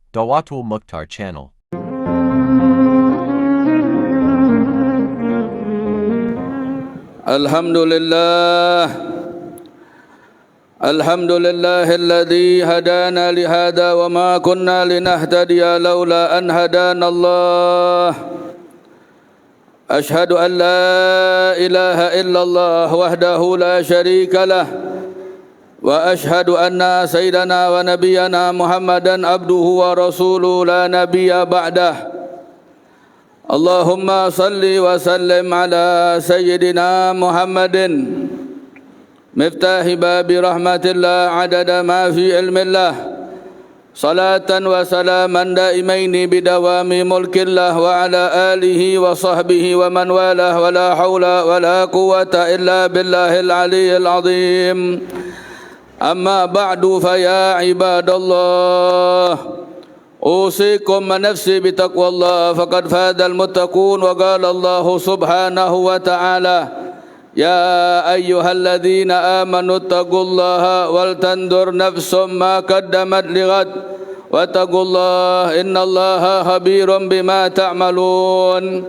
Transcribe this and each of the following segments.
Dawatul Mukhtar channel. Alhamdulillahilladzi hadana lihada wa ma kunna linahtadiya laula an hadanallah. Ashhadu an la ilaha illallah wahdahu la syarika lah wa ashhadu anna sayyidana wa nabiyyana Muhammadan abduhu wa rasuluhu la nabiyya ba'dah. Allahumma salli wa sallim ala sayyidina Muhammadin miftahi babi rahmatillah adada ma fi ilmillah. Salatan wa salaman daimaini bidawami mulkillah wa ala alihi wa sahbihi wa man walah wa la hawla wa la quwata illa billahil aliyyil azim. Amma ba'du fa ya ibadallah, usikum wa nafsi bitaqwallah faqad fadal muttaqun. Wa qala Allah subhanahu wa ta'ala, ya ayyuhalladzina amanu taqullaha wal tandur nafsum ma qaddamat lighad wattaqullaha innallaha khabirum bima ta'malun.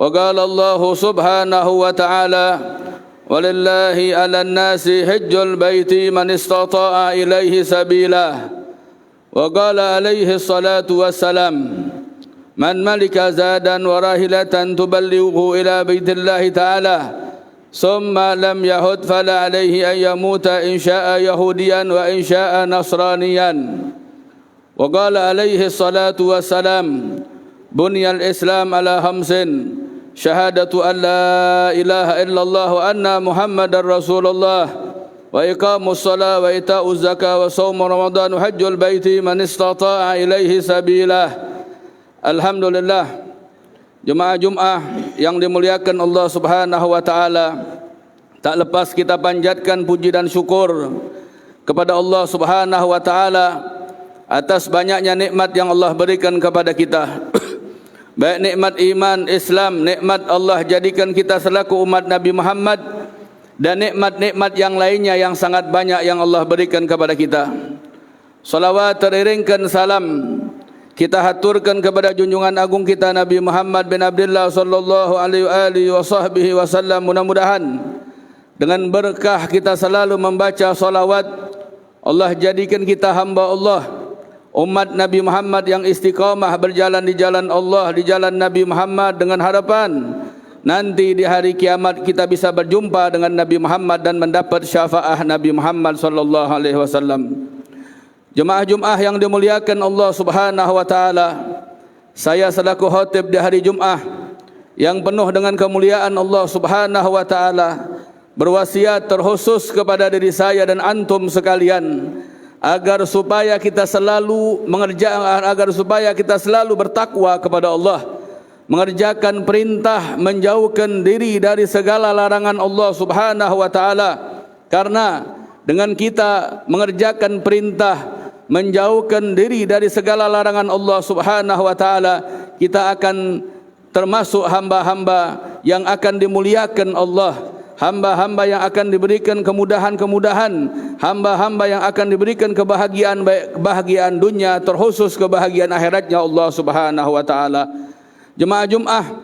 Wa qala Allah subhanahu wa ta'ala, walillahi 'alan nasi hajjul baiti man istata'a ilaihi sabila. Wa qala alaihi salatu wassalam, man malika zadan wa rahilatan tuballighu ila baitillahi ta'ala summa lam yahud fala alaihi an yamuta in sya'a yahudiyan wa in sya'a nasraniyan. Wa qala alaihi salatu wassalam, bunyal islam ala khamsin, syahadatu an la ilaha illallah wa anna muhammadar rasulullah wa iqamus salat wa ita'uz zakah wa shaum ramadan wa hajjul baiti man istata'a ilaihi sabila. Alhamdulillah, jemaah Jumat yang dimuliakan Allah Subhanahu wa taala, tak lepas kita panjatkan puji dan syukur kepada Allah Subhanahu wa taala atas banyaknya nikmat yang Allah berikan kepada kita. Baik nikmat iman Islam, nikmat Allah jadikan kita selaku umat Nabi Muhammad, dan nikmat-nikmat yang lainnya yang sangat banyak yang Allah berikan kepada kita. Salawat teriringkan salam kita haturkan kepada junjungan agung kita Nabi Muhammad bin Abdullah sallallahu alaihi wasallam. Mudah-mudahan dengan berkah kita selalu membaca salawat, Allah jadikan kita hamba Allah, umat Nabi Muhammad yang istiqamah berjalan di jalan Allah, di jalan Nabi Muhammad, dengan harapan nanti di hari kiamat kita bisa berjumpa dengan Nabi Muhammad dan mendapat syafaat Nabi Muhammad sallallahu alaihi wasallam. Jemaah Jumat yang dimuliakan Allah Subhanahu wa taala, saya selaku khatib di hari Jumat yang penuh dengan kemuliaan Allah Subhanahu wa taala berwasiat terkhusus kepada diri saya dan antum sekalian agar supaya kita selalu bertakwa kepada Allah, mengerjakan perintah, menjauhkan diri dari segala larangan Allah Subhanahu wa taala. Karena dengan kita mengerjakan perintah, menjauhkan diri dari segala larangan Allah Subhanahu wa taala, kita akan termasuk hamba-hamba yang akan dimuliakan Allah, hamba-hamba yang akan diberikan kemudahan-kemudahan, hamba-hamba yang akan diberikan kebahagiaan, baik kebahagiaan dunia terkhusus kebahagiaan akhiratnya Allah Subhanahu wa taala. Jemaah Jumat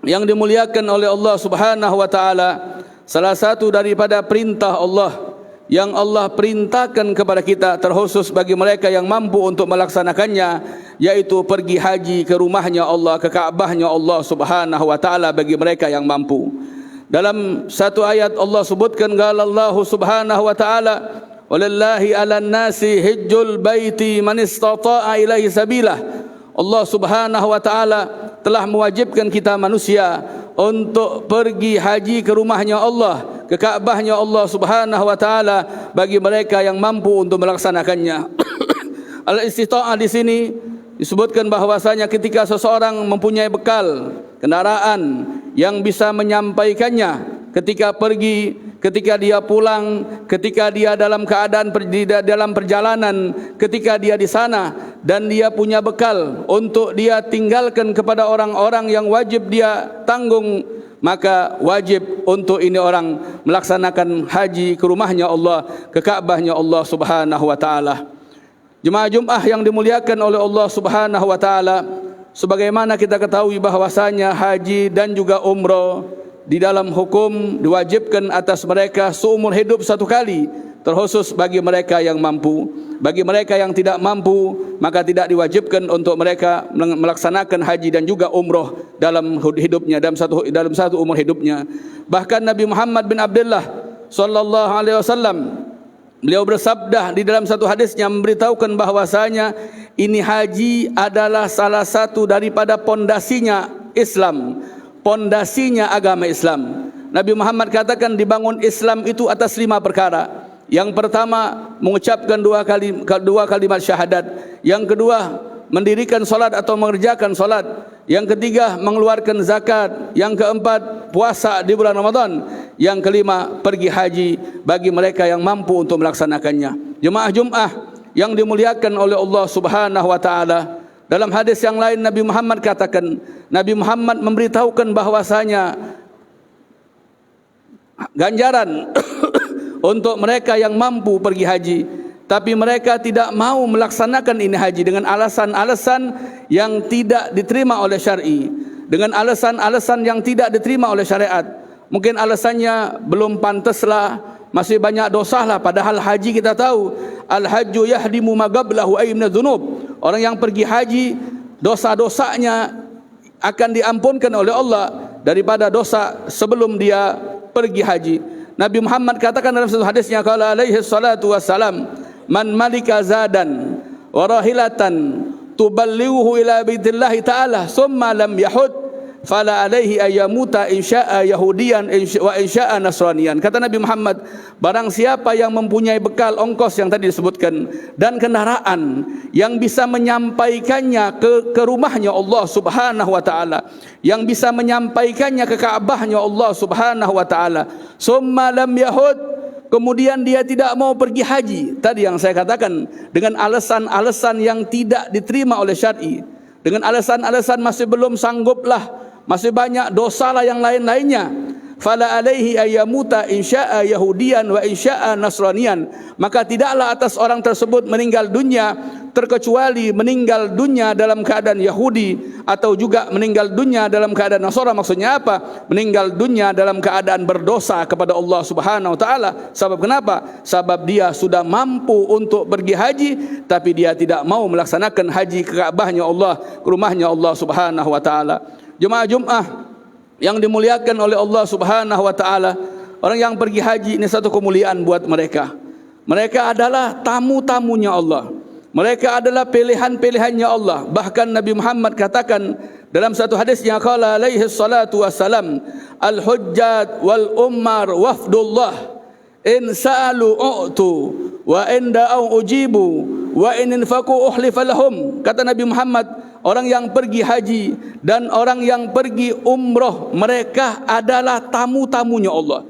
yang dimuliakan oleh Allah Subhanahu wa taala, salah satu daripada perintah Allah yang Allah perintahkan kepada kita terkhusus bagi mereka yang mampu untuk melaksanakannya, yaitu pergi haji ke rumahnya Allah, ke Kaabahnya Allah Subhanahu wa taala bagi mereka yang mampu. Dalam satu ayat Allah sebutkan, qala Allah Subhanahu wa taala, walillahi 'alan nasi hajjul baiti man istata'a ilaihi sabila. Allah Subhanahu wa taala telah mewajibkan kita manusia untuk pergi haji ke rumahnya Allah, ke Kaabahnya Allah Subhanahu wa taala bagi mereka yang mampu untuk melaksanakannya. Al-istita'ah di sini disebutkan bahwasanya ketika seseorang mempunyai bekal kendaraan yang bisa menyampaikannya ketika pergi, ketika dia pulang, ketika dia dalam keadaan dalam perjalanan, ketika dia di sana dan dia punya bekal untuk dia tinggalkan kepada orang-orang yang wajib dia tanggung, maka wajib untuk ini orang melaksanakan haji ke rumahnya Allah, ke Ka'bahnya Allah Subhanahu wa taala. Jemaah Jumat yang dimuliakan oleh Allah Subhanahu wa taala, sebagaimana kita ketahui bahwasanya haji dan juga umrah di dalam hukum diwajibkan atas mereka seumur hidup satu kali, terkhusus bagi mereka yang mampu. Bagi mereka yang tidak mampu, maka tidak diwajibkan untuk mereka melaksanakan haji dan juga umrah dalam hidupnya, dalam satu umur hidupnya. Bahkan Nabi Muhammad bin Abdullah sallallahu alaihi wasallam, beliau bersabda di dalam satu hadisnya memberitahukan bahwasanya ini haji adalah salah satu daripada pondasinya Islam, pondasinya agama Islam. Nabi Muhammad katakan dibangun Islam itu atas 5 perkara. Yang pertama, mengucapkan dua kalimat syahadat. Yang kedua, mendirikan solat atau mengerjakan solat. Yang ketiga, mengeluarkan zakat. Yang keempat, puasa di bulan Ramadan. Yang kelima, pergi haji bagi mereka yang mampu untuk melaksanakannya. Jemaah Jumat yang dimuliakan oleh Allah Subhanahu wa taala, dalam hadis yang lain Nabi Muhammad katakan, Nabi Muhammad memberitahukan bahwasanya ganjaran untuk mereka yang mampu pergi haji, tapi mereka tidak mau melaksanakan ini haji dengan alasan-alasan yang tidak diterima oleh syar'i, dengan alasan-alasan yang tidak diterima oleh syariat. Mungkin alasannya belum pantaslah, masih banyak dosalah, padahal haji kita tahu al-hajju yahdimu ma qablahu ay min dzunub. Orang yang pergi haji, dosa-dosanya akan diampunkan oleh Allah daripada dosa sebelum dia pergi haji. Nabi Muhammad katakan dalam satu hadisnya, qala alaihi salatu wassalam, man malika zadan wa rahilatan tuballighuhu ila baitillahi ta'ala summa lam yahud fala alaihi ayyamuta insya'a yahudiyan wa insya'a nasraniyan. Kata Nabi Muhammad, barang siapa yang mempunyai bekal ongkos yang tadi disebutkan dan kendaraan yang bisa menyampaikannya ke rumahnya Allah Subhanahu wa taala, yang bisa menyampaikannya ke Ka'bahnya Allah Subhanahu wa taala, summa lam yahud, kemudian dia tidak mau pergi haji, tadi yang saya katakan dengan alasan-alasan yang tidak diterima oleh syar'i, dengan alasan-alasan masih belum sangguplah, masih banyak dosalah yang lain-lainnya, fala alaihi ayyamuta insya'a yahudiyan wa insya'a nasraniyan, maka tidaklah atas orang tersebut meninggal dunia terkecuali meninggal dunia dalam keadaan Yahudi atau juga meninggal dunia dalam keadaan Nasara. Maksudnya apa? Meninggal dunia dalam keadaan berdosa kepada Allah Subhanahu wa taala. Sebab kenapa? Sebab dia sudah mampu untuk pergi haji, tapi dia tidak mau melaksanakan haji ke Ka'bahnya Allah, ke rumahnya Allah Subhanahu wa taala. Jemaah Jumat yang dimuliakan oleh Allah Subhanahu wa taala, orang yang pergi haji ini satu kemuliaan buat mereka. Mereka adalah tamu-tamunya Allah. Mereka adalah pilihan-pilihannya Allah. Bahkan Nabi Muhammad katakan dalam satu hadisnya, qala alaihi salatu wassalam, al-hujjat wal ummar wafdullah in sa'alu u'tu wa in da'u ujibu wa in infaqu uhlifa lahum. Kata Nabi Muhammad, orang yang pergi haji dan orang yang pergi umrah, mereka adalah tamu-tamunya Allah.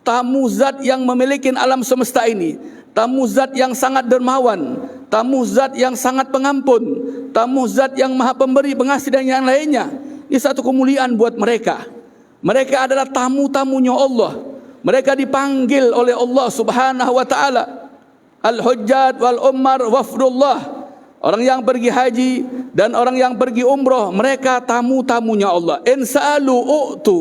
Tamu zat yang memiliki alam semesta ini, tamu zat yang sangat dermawan, tamu zat yang sangat pengampun, tamu zat yang maha pemberi, pengasih dan yang lainnya. Ini satu kemuliaan buat mereka. Mereka adalah tamu-tamunya Allah. Mereka dipanggil oleh Allah Subhanahu wa taala, al-hujjat wal ummar wafdullah. Orang yang pergi haji dan orang yang pergi umrah, mereka tamu-tamunya Allah. In sa'alu u'tu,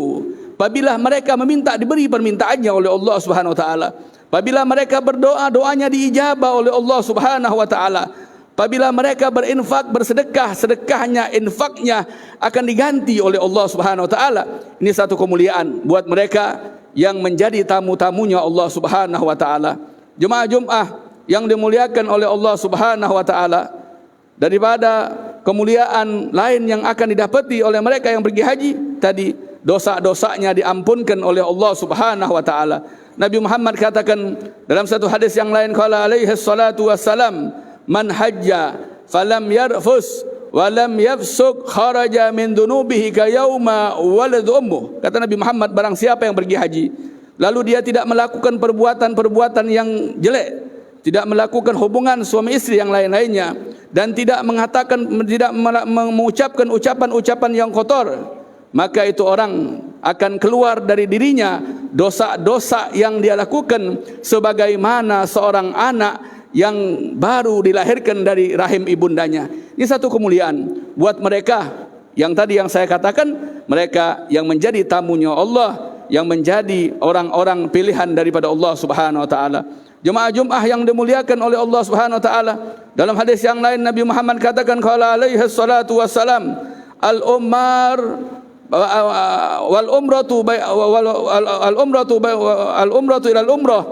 apabila mereka meminta, diberi permintaannya oleh Allah Subhanahu wa taala. Apabila mereka berdoa, doanya diijabah oleh Allah Subhanahu wa taala. Apabila mereka berinfak, bersedekah, sedekahnya, infaknya akan diganti oleh Allah Subhanahu wa taala. Ini satu kemuliaan buat mereka yang menjadi tamu-tamunya Allah Subhanahu wa taala. Jemaah Jumat yang dimuliakan oleh Allah Subhanahu wa taala, daripada kemuliaan lain yang akan didapati oleh mereka yang pergi haji tadi, dosa-dosanya diampunkan oleh Allah Subhanahu wa taala. Nabi Muhammad katakan dalam satu hadis yang lain, qala alaihi salatu wassalam, man hajja falam yarfus wa lam yafsuk kharaja min dunubihi ka yauma walad ummuh. Kata Nabi Muhammad, barang siapa yang pergi haji lalu dia tidak melakukan perbuatan-perbuatan yang jelek, tidak melakukan hubungan suami istri yang lain-lainnya, dan tidak mengucapkan ucapan-ucapan yang kotor, maka itu orang akan keluar dari dirinya dosa-dosa yang dia lakukan, sebagaimana seorang anak yang baru dilahirkan dari rahim ibundanya. Ini satu kemuliaan buat mereka yang tadi yang saya katakan, mereka yang menjadi tamunya Allah, yang menjadi orang-orang pilihan daripada Allah Subhanahu wa taala. Jemaah Jumat yang dimuliakan oleh Allah Subhanahu wa taala. Dalam hadis yang lain Nabi Muhammad katakan, qala alaihi salatu wassalam, al-ummar wal umratu ila al-umrah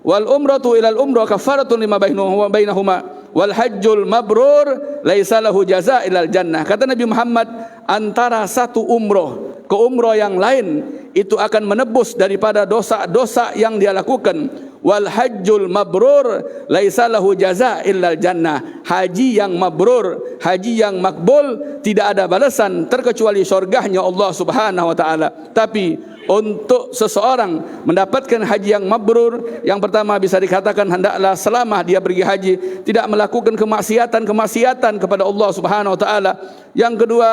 wal umratu ila al-umrah kafaratun lima bainahuma wal hajjul mabrur laisa lahu jazaa ilal jannah. Kata Nabi Muhammad, antara satu umrah ke umrah yang lain itu akan menebus daripada dosa-dosa yang dia lakukan. Wal hajjul mabrur laisa lahu jazaa illal jannah. Haji yang mabrur, haji yang makbul, tidak ada balasan terkecuali surganya Allah Subhanahu wa taala. Tapi untuk seseorang mendapatkan haji yang mabrur, yang pertama bisa dikatakan hendaklah selama dia pergi haji tidak melakukan kemaksiatan kepada Allah Subhanahu wa taala. Yang kedua,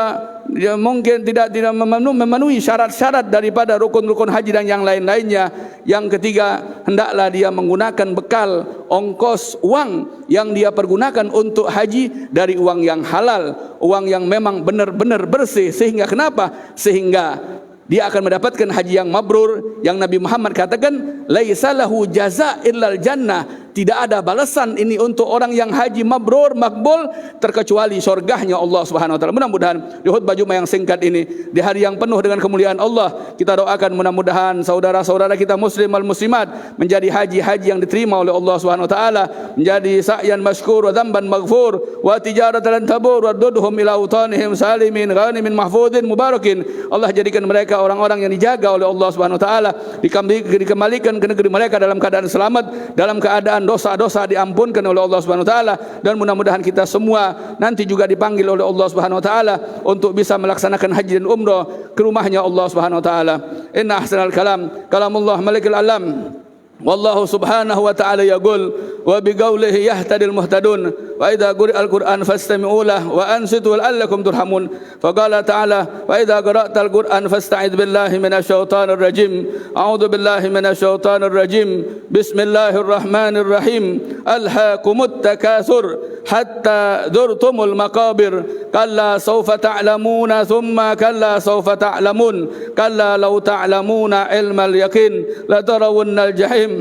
dia mungkin tidak memenuhi syarat-syarat daripada rukun-rukun haji dan yang lain-lainnya. Yang ketiga, hendaklah dia menggunakan bekal ongkos uang yang dia pergunakan untuk haji dari uang yang halal, uang yang memang benar-benar bersih. Sehingga kenapa? Sehingga dia akan mendapatkan haji yang mabrur, yang Nabi Muhammad katakan laisa lahu jazaa illal jannah. Tidak ada balasan ini untuk orang yang haji mabrur makbul terkecuali surganya Allah Subhanahu wa taala. Mudah-mudahan di khutbah Jumat yang singkat ini, di hari yang penuh dengan kemuliaan Allah, kita doakan mudah-mudahan saudara-saudara kita muslim wal muslimat menjadi haji-haji yang diterima oleh Allah Subhanahu wa taala, menjadi sa'yan mashkur wa dzamban maghfur wa tijaratan tabur wa dudhum ila utanihim salimin ghanimin mahfudin mubarakin. Allah jadikan mereka orang-orang yang dijaga oleh Allah Subhanahu wa taala, dikembalikan ke negeri mereka dalam keadaan selamat, dalam keadaan dosa-dosa diampunkan oleh Allah Subhanahu wa taala, dan mudah-mudahan kita semua nanti juga dipanggil oleh Allah Subhanahu wa taala untuk bisa melaksanakan haji dan umrah ke rumahnya Allah Subhanahu wa taala. Inna ahsanal kalamullah malikul alam. Wallahu subhanahu wa ta'ala yaqul wa biqaulihi yahtadil muhtadun wa idza quri'al qur'an fastami'u lahu wa ansitu la'allakum turhamun. Faqala ta'ala wa idza qara'tal qur'an fasta'idz billahi minasyaitonir rajim. A'udzu billahi minasyaitonir rajim. Bismillahirrahmanirrahim. Alhaakumut takatsur hatta dzurtumul maqabir. Kalla sawfa ta'lamuna thumma kalla sawfa ta'lamun. Kalla law ta'lamuna ilmal yaqin la tarawunnal jahim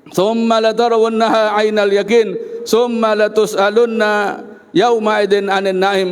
ثم لترونها عين اليقين ثم لتسألن يومئذ عن النعيم